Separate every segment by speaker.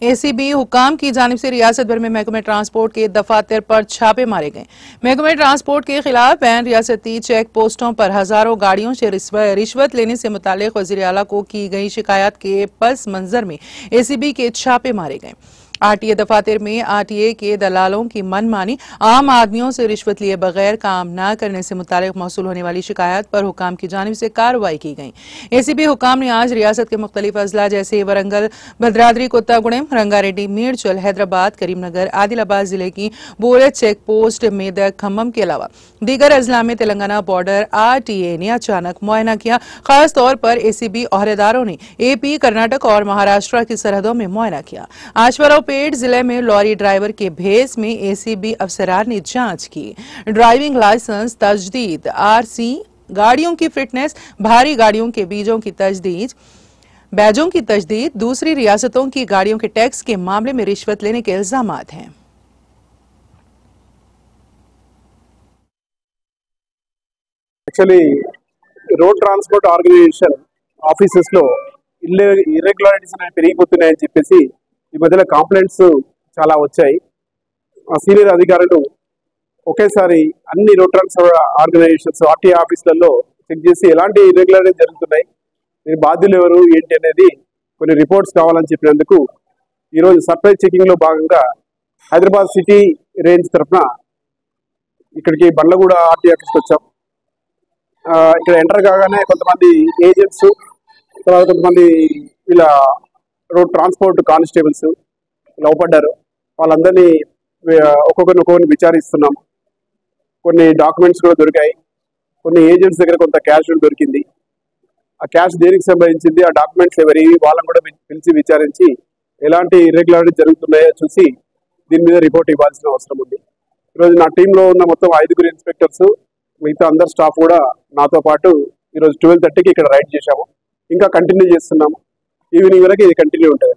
Speaker 1: ACB हुकाम की जानिब से रियासत भर में महकमे ट्रांसपोर्ट के दफातर पर छापे मारे गए। महकमे ट्रांसपोर्ट के खिलाफ बैन रियासती चेक पोस्टों पर हजारों गाड़ियों से रिश्वत लेने से मुतालिक वज़ीर आला को की गई शिकायत के पस मंजर में एसीबी के छापे मारे गए। आरटीए दफातर में आरटीए के दलालों की मनमानी, आम आदमियों से रिश्वत लिए बगैर काम न करने से मुतालिक मौसूल होने वाली शिकायत पर हुकाम की जानिब से कार्रवाई की गई। एसीबी हुकाम ने आज रियासत के मुख्तलिफ अजला जैसे वरंगल, भद्राद्री कोत्तागुड़ेम, रंगारेड्डी, मीरचल, हैदराबाद, करीमनगर, आदिलाबाद जिले की बोरे चेक पोस्ट, मेदक, खम्मम के अलावा दीगर अजला में तेलंगाना बॉर्डर आरटीए ने अचानक मुआयना किया। खास तौर पर एसीबी ओहदेदारों ने एपी, कर्नाटक और महाराष्ट्र की सरहदों में मुआयना किया। पेट जिले में लॉरी ड्राइवर के भेस में एसीबी अफसरान ने जांच की। ड्राइविंग लाइसेंस तजदीद, आरसी, गाड़ियों की फिटनेस, भारी गाड़ियों के बैजों की तजदीद, दूसरी रियासतों की गाड़ियों के टैक्स के मामले में रिश्वत लेने के इल्जामात हैं।
Speaker 2: Actually road transport organisation offices లో ఇర్రెగ్యులారిటీస్ అనేవి పెరిగిపోతున్నాయని చెప్పేసి ఈ మధ్యలో కంప్లైంట్స్ చాలా వచ్చాయి। సీనియర్ అధికారులు ఒకేసారి అన్ని రోడ్ ట్రాన్స్పోర్ట్ ఆర్గనైజేషన్స్ ఆర్టీఏ ఆఫీసులలో చెక్ చేసి ఎలాంటి ఇర్రెగ్యులారిటీస్ జరుగుతున్నాయి, దీని బాధ్యులు ఎవరు ఏంటి అనేది కొన్ని రిపోర్ట్స్ కావాలని చెప్పినందుకు ఈరోజు సర్ప్రైజ్ చెకింగ్ లో భాగంగా హైదరాబాద్ సిటీ రేంజ్ తరఫున ఇక్కడికి బండ్లగూడ ఆర్టీఏ ఆఫీస్కి వచ్చాం। ఇక్కడ ఎంటర్ కాగానే కొంతమంది ఏజెంట్స్, తర్వాత కొంతమంది ఇలా రోడ్ ట్రాన్స్పోర్ట్ కానిస్టేబుల్స్ లోపడ్డారు। వాళ్ళందరినీ ఒక్కొక్కరిని విచారిస్తున్నాం। కొన్ని డాక్యుమెంట్స్ కూడా దొరికాయి, కొన్ని ఏజెంట్స్ దగ్గర కొంత క్యాష్ దొరికింది। ఆ క్యాష్ దేనికి సంబంధించింది, ఆ డాక్యుమెంట్స్ ఎవరి, వాళ్ళని కూడా పిలిచి విచారించి ఎలాంటి ఇర్రెగ్యులారిటీ జరుగుతున్నాయో చూసి దీని మీద రిపోర్ట్ ఇవ్వాల్సిన అవసరం ఉంది। ఈరోజు నా టీంలో ఉన్న మొత్తం 5 ఇన్స్పెక్టర్స్, మిగతా అందరు స్టాఫ్ కూడా నాతో పాటు ఈరోజు 12:30కి ఇక్కడ రైడ్ చేశాము। ఇంకా కంటిన్యూ చేస్తున్నాము, ఈవినింగ్ వరకు ఇది కంటిన్యూ ఉంటుంది।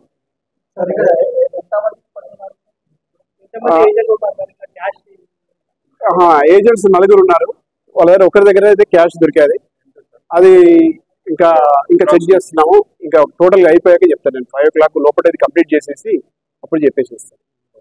Speaker 2: ఏజెంట్స్ 4 ఉన్నారు, వాళ్ళ దగ్గర ఒకరి దగ్గర అయితే క్యాష్ దొరికాది, అది ఇంకా చెక్ చేస్తున్నాము। ఇంకా టోటల్గా అయిపోయాక చెప్తాను నేను। 5 o'clock లోపల ఇది కంప్లీట్ చేసేసి అప్పుడు చెప్పేసి